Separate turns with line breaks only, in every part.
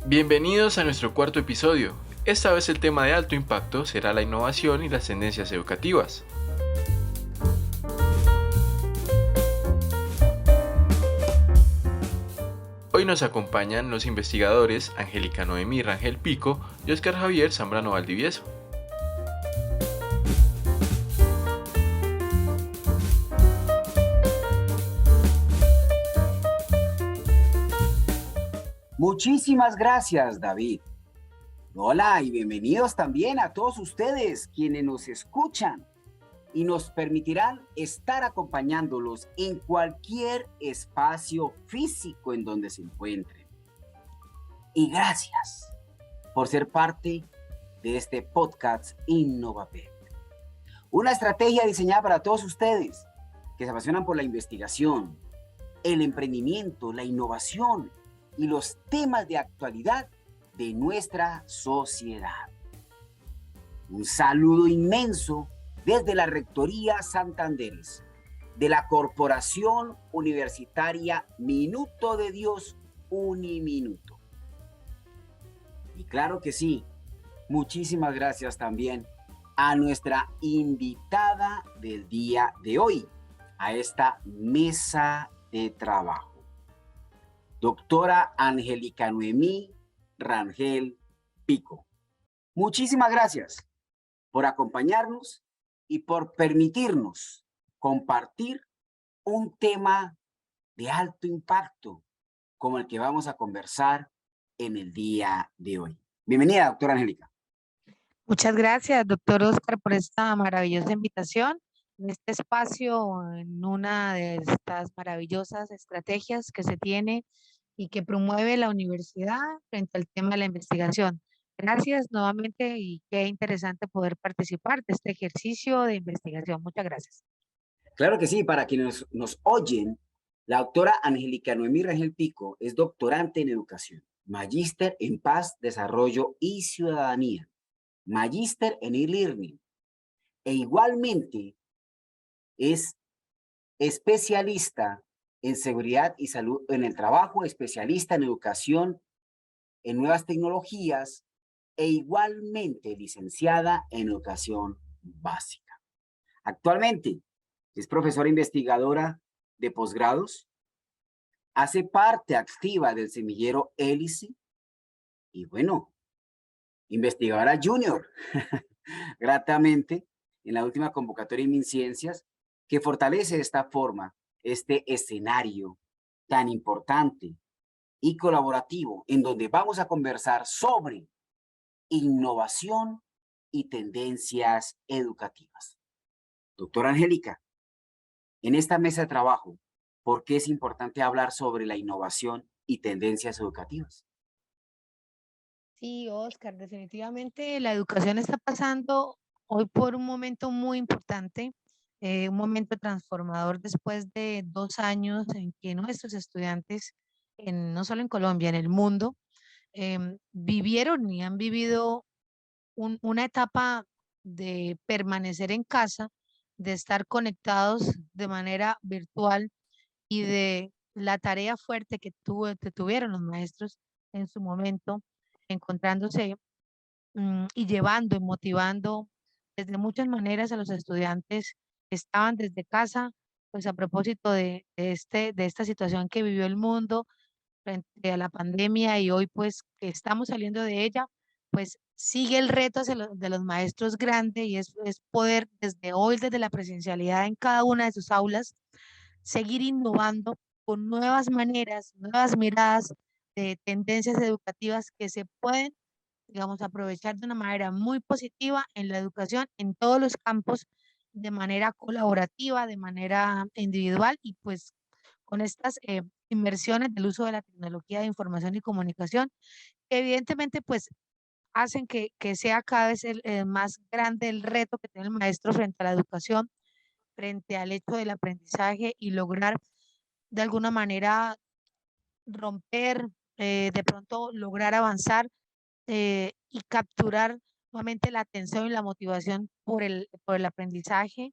Bienvenidos a nuestro cuarto episodio. Esta vez el tema de alto impacto será la innovación y las tendencias educativas. Hoy nos acompañan los investigadores Angélica Noemí Rangel Pico y Óscar Javier Zambrano Valdivieso.
Muchísimas gracias, David. Hola y bienvenidos también a todos ustedes quienes nos escuchan y nos permitirán estar acompañándolos en cualquier espacio físico en donde se encuentren. Y gracias por ser parte de este podcast InnovaPep. Una estrategia diseñada para todos ustedes que se apasionan por la investigación, el emprendimiento, la innovación y los temas de actualidad de nuestra sociedad. Un saludo inmenso desde la Rectoría Santanderes, de la Corporación Universitaria Minuto de Dios Uniminuto. Y claro que sí, muchísimas gracias también a nuestra invitada del día de hoy, a esta mesa de trabajo. Doctora Angélica Noemí Rangel Pico. Muchísimas gracias por acompañarnos y por permitirnos compartir un tema de alto impacto como el que vamos a conversar en el día de hoy. Bienvenida, doctora Angélica.
Muchas gracias, doctor Óscar, por esta maravillosa invitación en este espacio, en una de estas maravillosas estrategias que se tiene y que promueve la universidad frente al tema de la investigación. Gracias nuevamente y qué interesante poder participar de este ejercicio de investigación. Muchas gracias.
Claro que sí, para quienes nos oyen, la doctora Angélica Noemí Rangel Pico es doctorante en educación, magíster en paz, desarrollo y ciudadanía, magíster en e-learning e igualmente es especialista en seguridad y salud en el trabajo, especialista en educación, en nuevas tecnologías e igualmente licenciada en educación básica. Actualmente es profesora investigadora de posgrados, hace parte activa del semillero Hélice y bueno, investigadora junior, gratamente, en la última convocatoria en MinCiencias, que fortalece de esta forma este escenario tan importante y colaborativo en donde vamos a conversar sobre innovación y tendencias educativas. Doctora Angélica, en esta mesa de trabajo, ¿por qué es importante hablar sobre la innovación y tendencias educativas?
Sí, Óscar, definitivamente la educación está pasando hoy por un momento muy importante, un momento transformador después de 2 años en que nuestros estudiantes, no solo en Colombia, en el mundo, vivieron y han vivido una etapa de permanecer en casa, de estar conectados de manera virtual y de la tarea fuerte que tuvieron los maestros en su momento, encontrándose y llevando y motivando desde muchas maneras a los estudiantes que estaban desde casa, pues a propósito de esta situación que vivió el mundo frente a la pandemia y hoy pues que estamos saliendo de ella, pues sigue el reto de los maestros grande y es poder desde hoy, desde la presencialidad en cada una de sus aulas, seguir innovando con nuevas maneras, nuevas miradas de tendencias educativas que se pueden, digamos, aprovechar de una manera muy positiva en la educación en todos los campos, de manera colaborativa, de manera individual y pues con estas inversiones del uso de la tecnología de información y comunicación, que evidentemente pues hacen que sea cada vez más grande el reto que tiene el maestro frente a la educación, frente al hecho del aprendizaje y lograr de alguna manera romper, de pronto lograr avanzar y capturar nuevamente la atención y la motivación por el aprendizaje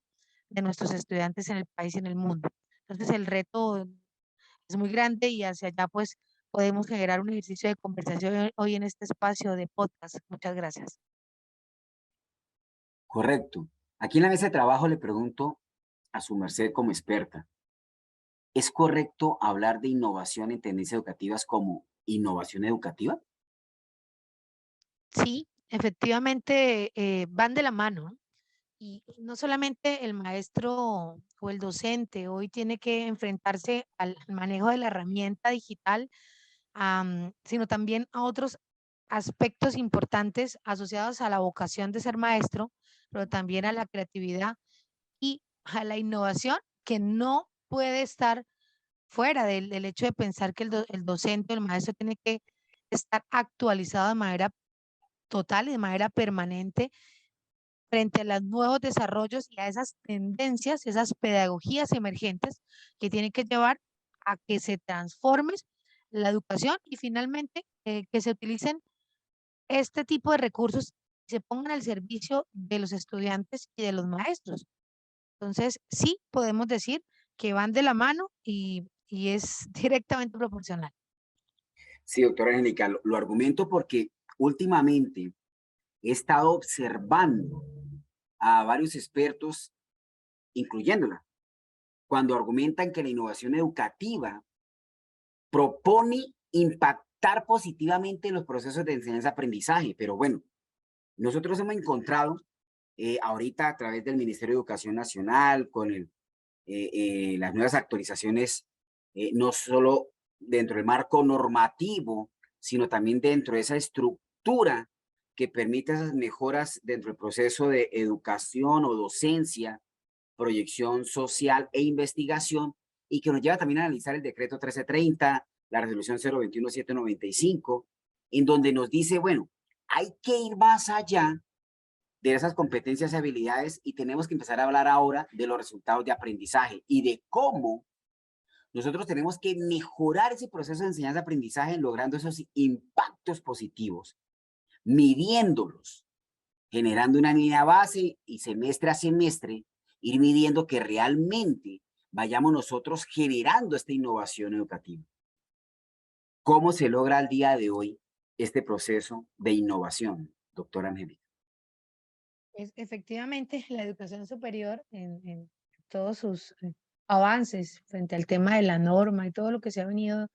de nuestros estudiantes en el país y en el mundo. Entonces el reto es muy grande y hacia allá pues podemos generar un ejercicio de conversación hoy en este espacio de podcast. Muchas gracias.
Correcto. Aquí en la mesa de trabajo le pregunto a su merced como experta, ¿es correcto hablar de innovación en tendencias educativas como innovación educativa?
Sí, efectivamente van de la mano. Y no solamente el maestro o el docente hoy tiene que enfrentarse al manejo de la herramienta digital, sino también a otros aspectos importantes asociados a la vocación de ser maestro, pero también a la creatividad y a la innovación que no puede estar fuera del hecho de pensar que el docente o el maestro tiene que estar actualizado de manera total y de manera permanente frente a los nuevos desarrollos y a esas tendencias, esas pedagogías emergentes que tienen que llevar a que se transforme la educación y finalmente que se utilicen este tipo de recursos y se pongan al servicio de los estudiantes y de los maestros. Entonces, sí podemos decir que van de la mano y es directamente proporcional.
Sí, doctora Angélica, lo argumento porque últimamente he estado observando a varios expertos, incluyéndola, cuando argumentan que la innovación educativa propone impactar positivamente en los procesos de enseñanza-aprendizaje. Pero bueno, nosotros hemos encontrado ahorita a través del Ministerio de Educación Nacional, con las nuevas actualizaciones, no solo dentro del marco normativo, sino también dentro de esa estructura que permite esas mejoras dentro del proceso de educación o docencia, proyección social e investigación, y que nos lleva también a analizar el decreto 1330, la resolución 021-795, en donde nos dice, bueno, hay que ir más allá de esas competencias y habilidades y tenemos que empezar a hablar ahora de los resultados de aprendizaje y de cómo nosotros tenemos que mejorar ese proceso de enseñanza-aprendizaje logrando esos impactos positivos, midiéndolos, generando una línea base y semestre a semestre, ir midiendo que realmente vayamos nosotros generando esta innovación educativa. ¿Cómo se logra al día de hoy este proceso de innovación, doctora Angélica?
Efectivamente, la educación superior en todos sus avances frente al tema de la norma y todo lo que se ha venido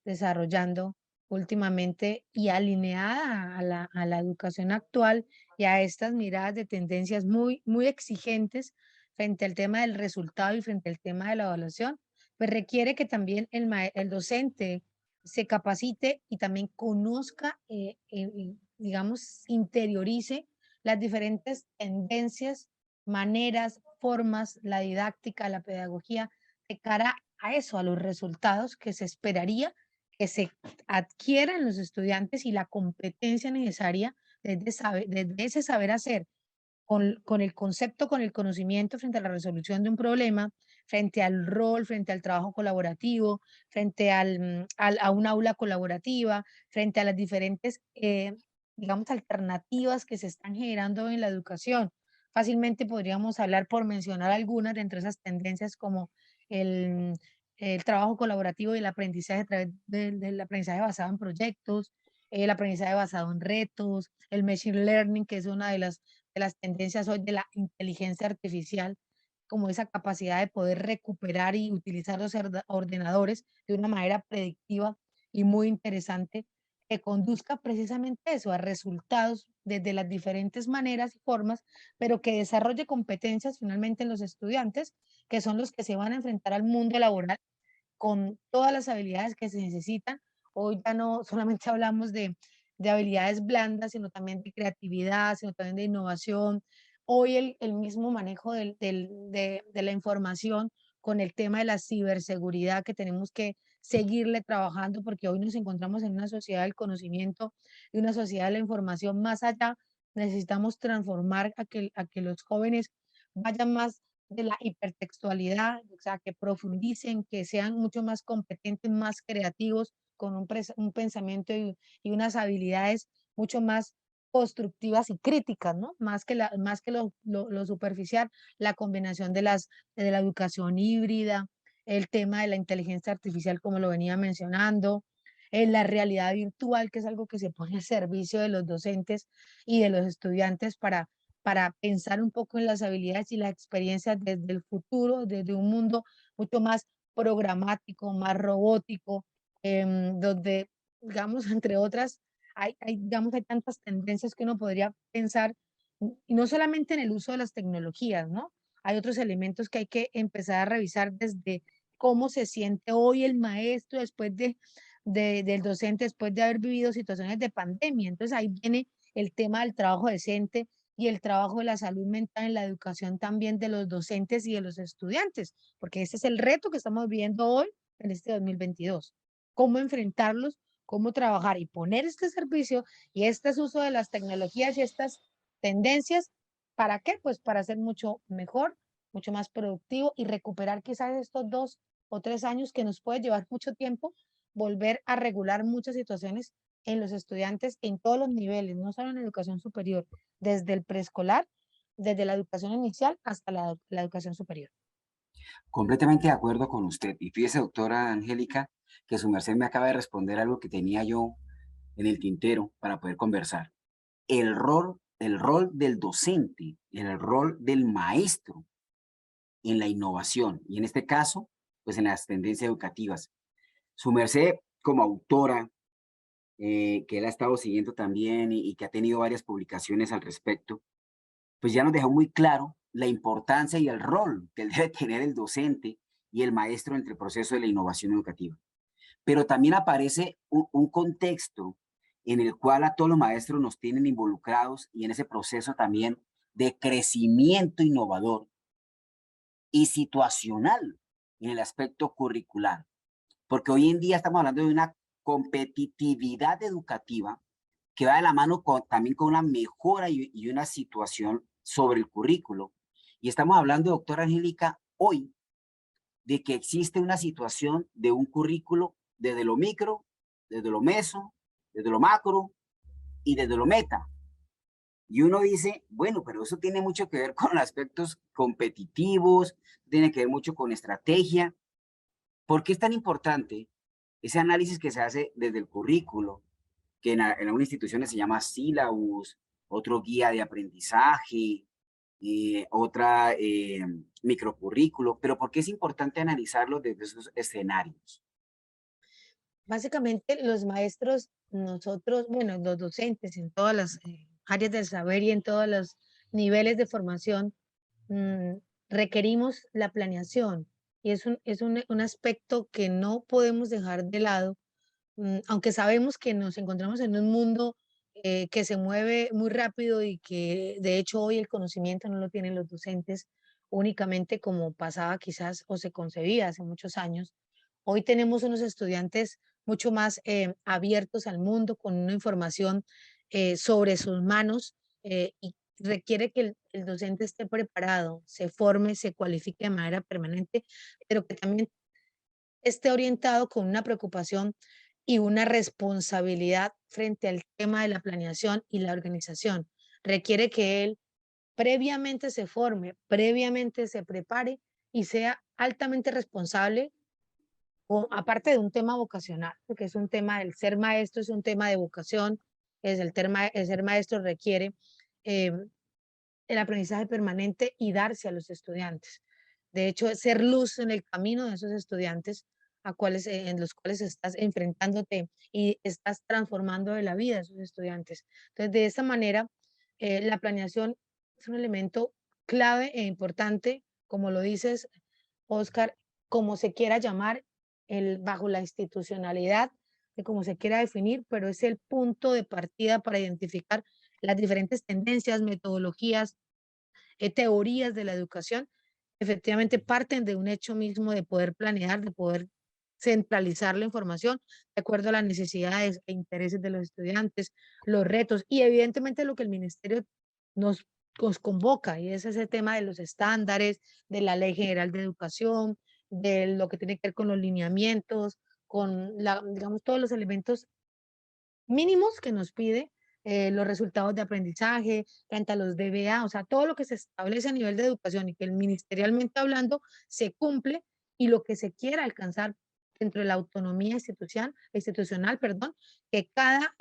desarrollando últimamente y alineada a la educación actual y a estas miradas de tendencias muy, muy exigentes frente al tema del resultado y frente al tema de la evaluación, pues requiere que también el docente se capacite y también conozca, digamos, interiorice las diferentes tendencias, maneras, formas, la didáctica, la pedagogía, de cara a eso, a los resultados que se esperaría que se adquieran los estudiantes y la competencia necesaria desde ese saber hacer con el concepto, con el conocimiento frente a la resolución de un problema, frente al rol, frente al trabajo colaborativo, frente a un aula colaborativa, frente a las diferentes, digamos, alternativas que se están generando en la educación. Fácilmente podríamos hablar, por mencionar algunas, de entre esas tendencias como el, el trabajo colaborativo y el aprendizaje a través del aprendizaje basado en proyectos, el aprendizaje basado en retos, el machine learning, que es una de las tendencias hoy de la inteligencia artificial, como esa capacidad de poder recuperar y utilizar los ordenadores de una manera predictiva y muy interesante, que conduzca precisamente eso, a resultados desde las diferentes maneras y formas, pero que desarrolle competencias finalmente en los estudiantes, que son los que se van a enfrentar al mundo laboral con todas las habilidades que se necesitan. Hoy ya no solamente hablamos de habilidades blandas, sino también de creatividad, sino también de innovación. Hoy el mismo manejo de la información con el tema de la ciberseguridad que tenemos que seguirle trabajando porque hoy nos encontramos en una sociedad del conocimiento y una sociedad de la información más allá. Necesitamos transformar a que los jóvenes vayan más de la hipertextualidad, o sea, que profundicen, que sean mucho más competentes, más creativos, con un pensamiento y unas habilidades mucho más constructivas y críticas, ¿no? Más que lo superficial, la combinación de la educación híbrida, el tema de la inteligencia artificial, como lo venía mencionando, la realidad virtual, que es algo que se pone al servicio de los docentes y de los estudiantes para pensar un poco en las habilidades y las experiencias desde el futuro, desde un mundo mucho más programático, más robótico, donde, digamos, entre otras, digamos, hay tantas tendencias que uno podría pensar, y no solamente en el uso de las tecnologías, ¿no? Hay otros elementos que hay que empezar a revisar desde cómo se siente hoy el maestro después del docente, después de haber vivido situaciones de pandemia. Entonces ahí viene el tema del trabajo decente y el trabajo de la salud mental en la educación también de los docentes y de los estudiantes, porque ese es el reto que estamos viviendo hoy en este 2022. Cómo enfrentarlos, cómo trabajar y poner este servicio y este uso de las tecnologías y estas tendencias, ¿para qué? Pues para ser mucho mejor, mucho más productivo y recuperar quizás estos 2 o 3 años que nos puede llevar mucho tiempo, volver a regular muchas situaciones en los estudiantes en todos los niveles, no solo en educación superior, desde el preescolar, desde la educación inicial hasta la educación superior.
Completamente de acuerdo con usted. Y fíjese, doctora Angélica, que su merced me acaba de responder algo que tenía yo en el tintero para poder conversar. El rol del docente, el rol del maestro en la innovación y en este caso, pues en las tendencias educativas. Su merced, como autora, que él ha estado siguiendo también y que ha tenido varias publicaciones al respecto, pues ya nos dejó muy claro la importancia y el rol que debe tener el docente y el maestro entre el proceso de la innovación educativa. Pero también aparece un contexto en el cual a todos los maestros nos tienen involucrados y en ese proceso también de crecimiento innovador y situacional en el aspecto curricular. Porque hoy en día estamos hablando de una competitividad educativa que va de la mano también con una mejora y una situación sobre el currículo. Y estamos hablando, doctora Angélica, hoy de que existe una situación de un currículo desde lo micro, desde lo meso, desde lo macro y desde lo meta. Y uno dice, bueno, pero eso tiene mucho que ver con aspectos competitivos, tiene que ver mucho con estrategia. ¿Por qué es tan importante ese análisis que se hace desde el currículo, que en algunas instituciones se llama sílabus, otro guía de aprendizaje, otra microcurrículo, pero ¿por qué es importante analizarlo desde esos escenarios?
Básicamente, los maestros, nosotros, bueno, los docentes en todas las áreas del saber y en todos los niveles de formación, mm, requerimos la planeación y es un aspecto que no podemos dejar de lado, aunque sabemos que nos encontramos en un mundo que se mueve muy rápido y que de hecho hoy el conocimiento no lo tienen los docentes únicamente como pasaba quizás o se concebía hace muchos años. Hoy tenemos unos estudiantes mucho más abiertos al mundo, con una información sobre sus manos y requiere que el docente esté preparado, se forme, se cualifique de manera permanente, pero que también esté orientado con una preocupación y una responsabilidad frente al tema de la planeación y la organización. Requiere que él previamente se forme, previamente se prepare y sea altamente responsable, o aparte de un tema vocacional, porque es un tema del ser maestro, es un tema de vocación, el ser maestro requiere eh, el aprendizaje permanente y darse a los estudiantes. De hecho, es ser luz en el camino de esos estudiantes en los cuales estás enfrentándote y estás transformando de la vida de esos estudiantes. Entonces, de esa manera, la planeación es un elemento clave e importante, como lo dices, Oscar, como se quiera llamar, bajo la institucionalidad, de cómo se quiera definir, pero es el punto de partida para identificar las diferentes tendencias, metodologías, teorías de la educación, efectivamente parten de un hecho mismo de poder planear, de poder centralizar la información de acuerdo a las necesidades e intereses de los estudiantes, los retos y evidentemente lo que el ministerio nos, nos convoca, y es ese tema de los estándares, de la Ley General de Educación, de lo que tiene que ver con los lineamientos, digamos, todos los elementos mínimos que nos pide, los resultados de aprendizaje, frente a los DBA, o sea, todo lo que se establece a nivel de educación y que ministerialmente hablando se cumple, y lo que se quiera alcanzar dentro de la autonomía institucional, perdón, que cada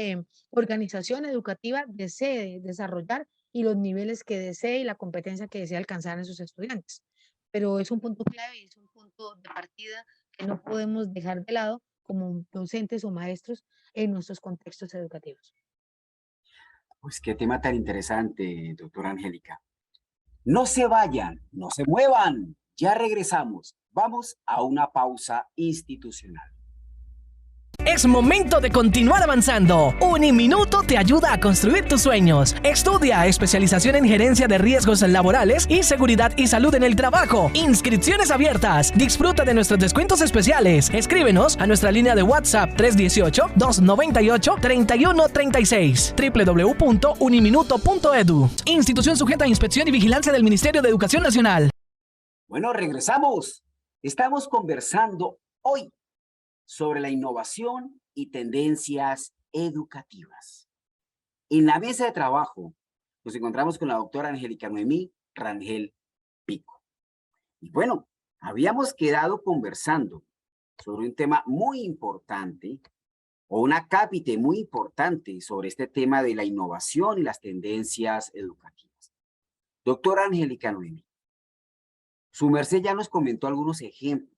organización educativa desee desarrollar y los niveles que desee y la competencia que desee alcanzar en sus estudiantes. Pero es un punto clave y es un punto de partida que no podemos dejar de lado como docentes o maestros en nuestros contextos educativos.
Pues qué tema tan interesante, doctora Angélica. No se vayan, no se muevan. Ya regresamos. Vamos a una pausa institucional.
Es momento de continuar avanzando. Uniminuto te ayuda a construir tus sueños. Estudia especialización en gerencia de riesgos laborales y seguridad y salud en el trabajo. Inscripciones abiertas. Disfruta de nuestros descuentos especiales. Escríbenos a nuestra línea de WhatsApp 318-298-3136. www.uniminuto.edu. Institución sujeta a inspección y vigilancia del Ministerio de Educación Nacional.
Bueno, regresamos. Estamos conversando hoy sobre la innovación y tendencias educativas. En la mesa de trabajo nos encontramos con la doctora Angélica Noemí Rangel Pico. Y bueno, habíamos quedado conversando sobre un tema muy importante, o una cápite muy importante sobre este tema de la innovación y las tendencias educativas. Doctora Angélica Noemí, su merced ya nos comentó algunos ejemplos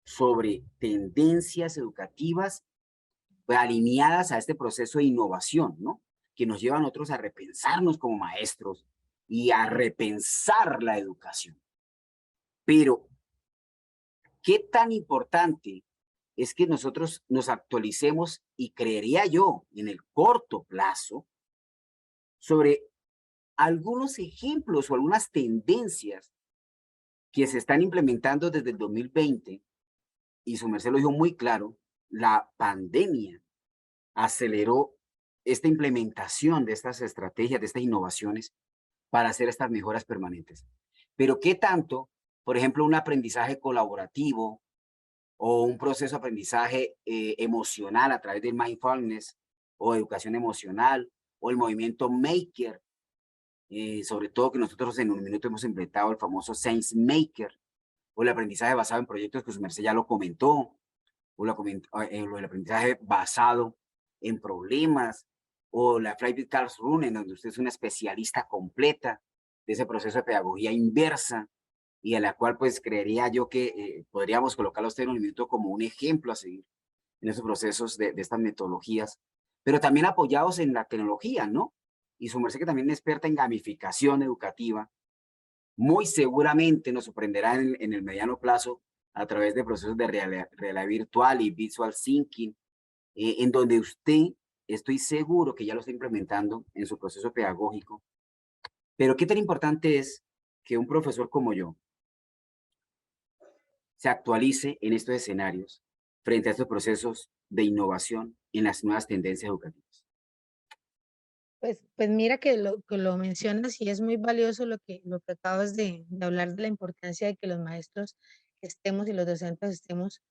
sobre tendencias educativas alineadas a este proceso de innovación, ¿no? Que nos llevan a nosotros a repensarnos como maestros y a repensar la educación. Pero, ¿qué tan importante es que nosotros nos actualicemos, y creería yo, en el corto plazo, sobre algunos ejemplos o algunas tendencias que se están implementando desde el 2020? Y su merced lo dijo muy claro, la pandemia aceleró esta implementación de estas estrategias, de estas innovaciones para hacer estas mejoras permanentes. Pero ¿qué tanto, por ejemplo, un aprendizaje colaborativo o un proceso de aprendizaje emocional a través del mindfulness o educación emocional o el movimiento Maker, sobre todo que nosotros en un minuto hemos implementado el famoso Sense Maker, o el aprendizaje basado en proyectos que su merced ya lo comentó, o el aprendizaje basado en problemas, o la Flybit Classroom, en donde usted es una especialista completa de ese proceso de pedagogía inversa, y a la cual pues creería yo que podríamos colocarlo a usted en un minuto como un ejemplo a seguir en esos procesos de estas metodologías, pero también apoyados en la tecnología, ¿no? Y su merced, que también es experta en gamificación educativa, muy seguramente nos sorprenderá en el mediano plazo a través de procesos de realidad virtual y visual thinking, en donde usted, estoy seguro que ya lo está implementando en su proceso pedagógico. Pero qué tan importante es que un profesor como yo se actualice en estos escenarios frente a estos procesos de innovación en las nuevas tendencias educativas.
Pues mira que lo mencionas y es muy valioso lo que acabas de hablar de la importancia de que los maestros estemos y los docentes estemos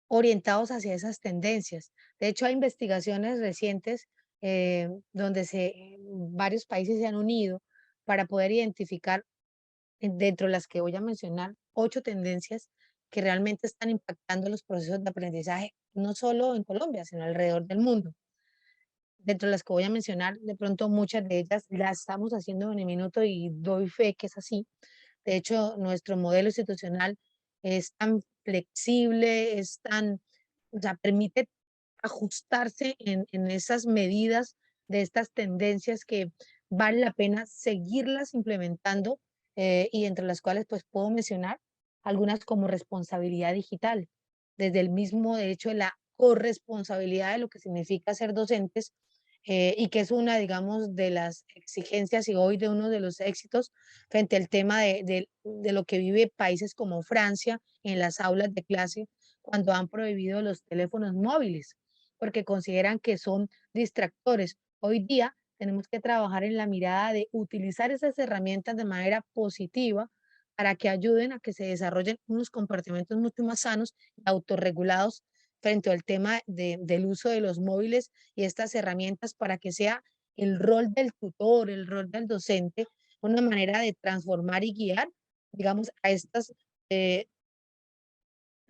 orientados hacia esas tendencias. De hecho, hay investigaciones recientes donde varios países se han unido para poder identificar, dentro de las que voy a mencionar, 8 tendencias que realmente están impactando los procesos de aprendizaje, no solo en Colombia, sino alrededor del mundo. Dentro de las que voy a mencionar, de pronto muchas de ellas las estamos haciendo en el minuto y doy fe que es así. De hecho, nuestro modelo institucional es tan flexible, o sea, permite ajustarse en esas medidas de estas tendencias que vale la pena seguirlas implementando, y entre las cuales pues puedo mencionar algunas como responsabilidad digital, desde el mismo de hecho de la corresponsabilidad de lo que significa ser docentes, y que es una, digamos, de las exigencias y hoy de uno de los éxitos frente al tema de lo que vive países como Francia en las aulas de clase cuando han prohibido los teléfonos móviles, porque consideran que son distractores. Hoy día tenemos que trabajar en la mirada de utilizar esas herramientas de manera positiva para que ayuden a que se desarrollen unos comportamientos mucho más sanos y autorregulados frente al tema del uso de los móviles y estas herramientas para que sea el rol del tutor, el rol del docente, una manera de transformar y guiar, digamos, a estas eh,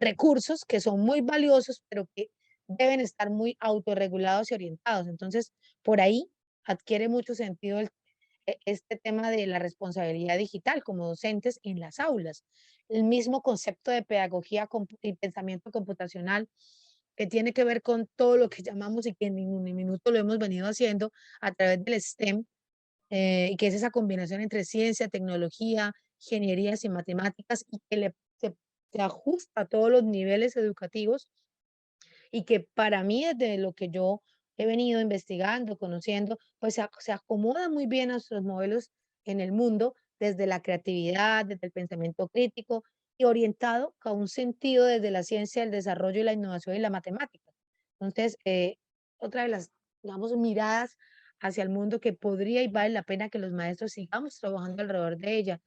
recursos que son muy valiosos, pero que deben estar muy autorregulados y orientados. Entonces, por ahí adquiere mucho sentido este tema de la responsabilidad digital como docentes en las aulas. El mismo concepto de pedagogía y pensamiento computacional que tiene que ver con todo lo que llamamos y que en ningún minuto lo hemos venido haciendo a través del STEM, y que es esa combinación entre ciencia, tecnología, ingenierías y matemáticas y que se ajusta a todos los niveles educativos y que para mí, desde lo que yo he venido investigando, conociendo, pues se acomoda muy bien a sus modelos en el mundo, desde la creatividad, desde el pensamiento crítico y orientado a un sentido desde la ciencia, el desarrollo y la innovación y la matemática. Entonces, otra de las, digamos, miradas hacia el mundo que podría y vale la pena que los maestros sigamos trabajando alrededor de ella.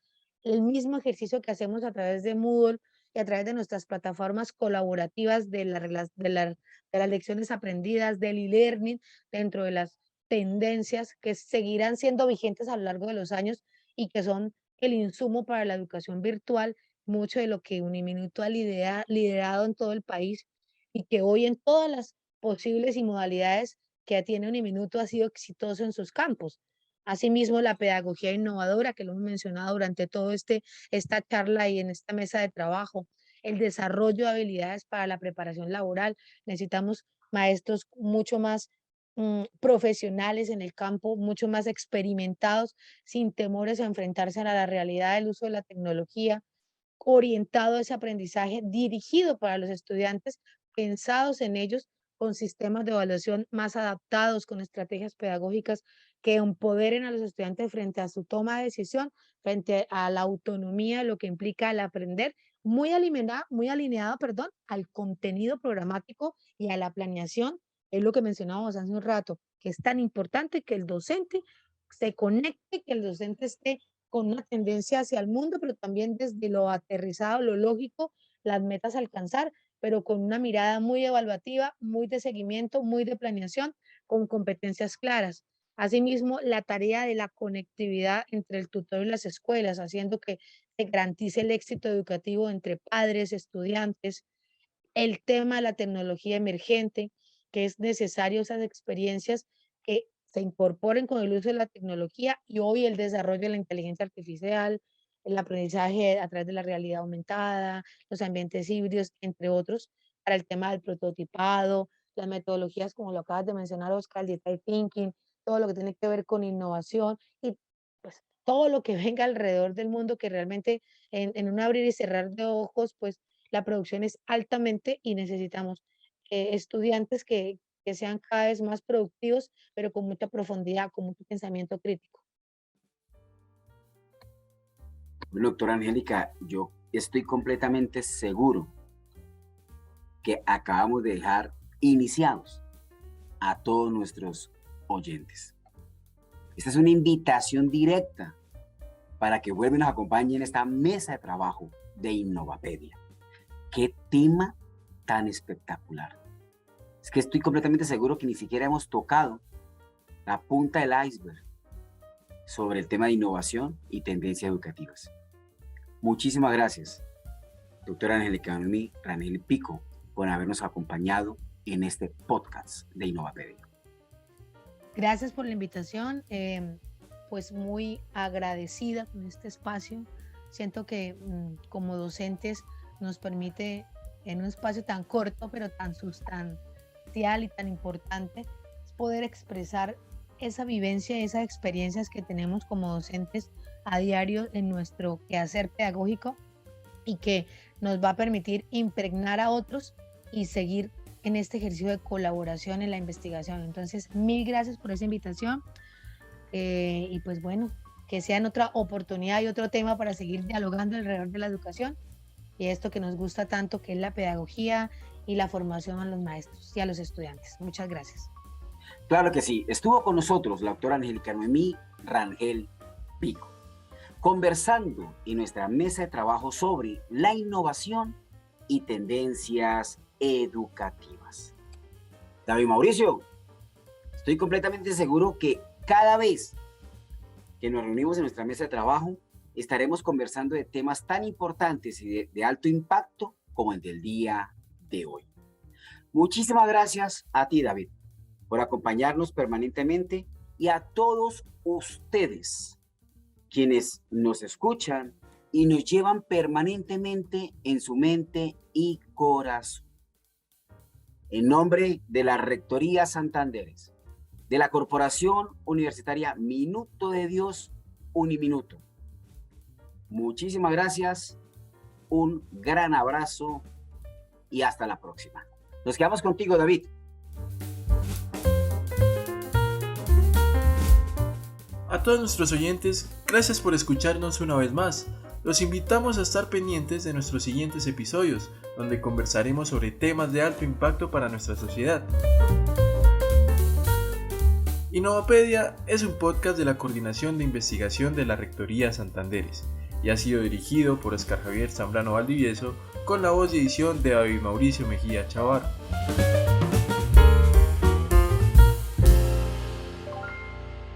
El mismo ejercicio que hacemos a través de Moodle y a través de nuestras plataformas colaborativas de las lecciones aprendidas, del e-learning, dentro de las tendencias que seguirán siendo vigentes a lo largo de los años y que son el insumo para la educación virtual, mucho de lo que Uniminuto ha liderado en todo el país y que hoy en todas las posibles y modalidades que tiene Uniminuto ha sido exitoso en sus campos. Asimismo, la pedagogía innovadora, que lo hemos mencionado durante todo esta charla y en esta mesa de trabajo, el desarrollo de habilidades para la preparación laboral. Necesitamos maestros mucho más profesionales en el campo, mucho más experimentados, sin temores a enfrentarse a la realidad del uso de la tecnología, orientado a ese aprendizaje dirigido para los estudiantes, pensados en ellos con sistemas de evaluación más adaptados, con estrategias pedagógicas que empoderen a los estudiantes frente a su toma de decisión, frente a la autonomía, lo que implica el aprender, muy alineado, perdón, al contenido programático y a la planeación. Es lo que mencionábamos hace un rato, que es tan importante que el docente se conecte, que el docente esté con una tendencia hacia el mundo, pero también desde lo aterrizado, lo lógico, las metas a alcanzar, pero con una mirada muy evaluativa, muy de seguimiento, muy de planeación, con competencias claras. Asimismo, la tarea de la conectividad entre el tutor y las escuelas, haciendo que se garantice el éxito educativo entre padres, estudiantes, el tema de la tecnología emergente, que es necesario esas experiencias que se incorporen con el uso de la tecnología y hoy el desarrollo de la inteligencia artificial, el aprendizaje a través de la realidad aumentada, los ambientes híbridos, entre otros, para el tema del prototipado, las metodologías, como lo acabas de mencionar, Oscar, el design thinking, todo lo que tiene que ver con innovación y pues todo lo que venga alrededor del mundo que realmente en un abrir y cerrar de ojos, pues la producción es altamente y necesitamos estudiantes que sean cada vez más productivos, pero con mucha profundidad, con mucho pensamiento crítico.
Bueno, doctora Angélica, yo estoy completamente seguro que acabamos de dejar iniciados a todos nuestros oyentes. Esta es una invitación directa para que vuelvan y nos acompañen en esta mesa de trabajo de Innovapedia. ¡Qué tema tan espectacular! Es que estoy completamente seguro que ni siquiera hemos tocado la punta del iceberg sobre el tema de innovación y tendencias educativas. Muchísimas gracias, doctora Angélica Noemí Rangel Pico, por habernos acompañado en este podcast de Innovapedia.
Gracias por la invitación, pues muy agradecida con este espacio. Siento que como docentes nos permite en un espacio tan corto, pero tan sustancial y tan importante, poder expresar esa vivencia, esas experiencias que tenemos como docentes a diario en nuestro quehacer pedagógico y que nos va a permitir impregnar a otros y seguir en este ejercicio de colaboración en la investigación. Entonces, mil gracias por esa invitación y pues bueno, que sea en otra oportunidad y otro tema para seguir dialogando alrededor de la educación y esto que nos gusta tanto, que es la pedagogía y la formación a los maestros y a los estudiantes. Muchas gracias.
Claro que sí. Estuvo con nosotros la doctora Angélica Noemí Rangel Pico, conversando en nuestra mesa de trabajo sobre la innovación y tendencias educativas. David Mauricio, estoy completamente seguro que cada vez que nos reunimos en nuestra mesa de trabajo, estaremos conversando de temas tan importantes y de alto impacto como el del día de hoy. Muchísimas gracias a ti, David, por acompañarnos permanentemente y a todos ustedes quienes nos escuchan y nos llevan permanentemente en su mente y corazón. En nombre de la Rectoría Santanderes, de la Corporación Universitaria Minuto de Dios, Uniminuto. Muchísimas gracias, un gran abrazo y hasta la próxima. Nos quedamos contigo, David.
A todos nuestros oyentes, gracias por escucharnos una vez más. Los invitamos a estar pendientes de nuestros siguientes episodios, donde conversaremos sobre temas de alto impacto para nuestra sociedad. Innovapedia es un podcast de la Coordinación de Investigación de la Rectoría Santanderes y ha sido dirigido por Oscar Javier Zambrano Valdivieso con la voz y edición de David Mauricio Mejía Chavarro.